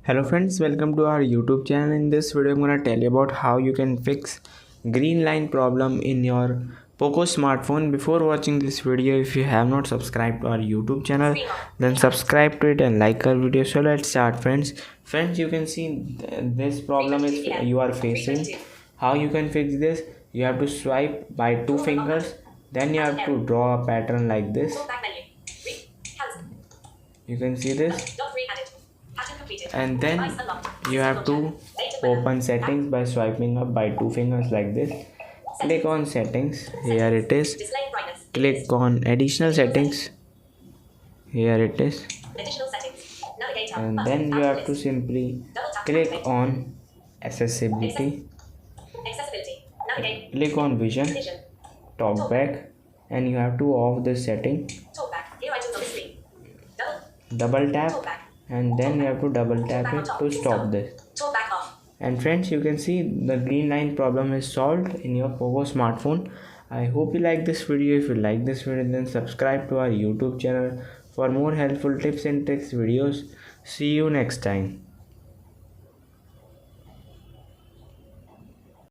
Hello friends, welcome to our YouTube channel. In this video I'm gonna tell you about how you can fix green line problem in your POCO smartphone. Before watching this video, if you have not subscribed to our YouTube channel, then subscribe to it and like our video. So let's start friends. Friends, you can see this problem is you are facing. How you can fix this? You have to swipe by two fingers, then you have to draw a pattern like this. You can see this, and then you have to open settings by swiping up by two fingers like this. Click on settings, here it is. Click on additional settings, here it is. And then you have to simply click on accessibility, click on vision, talkback, and you have to off this setting. Double tap, and then you have to double tap it to stop this. And friends, you can see the green line problem is solved in your POCO smartphone. I hope you like this video. If you like this video, then subscribe to our YouTube channel for more helpful tips and tricks videos. See you next time.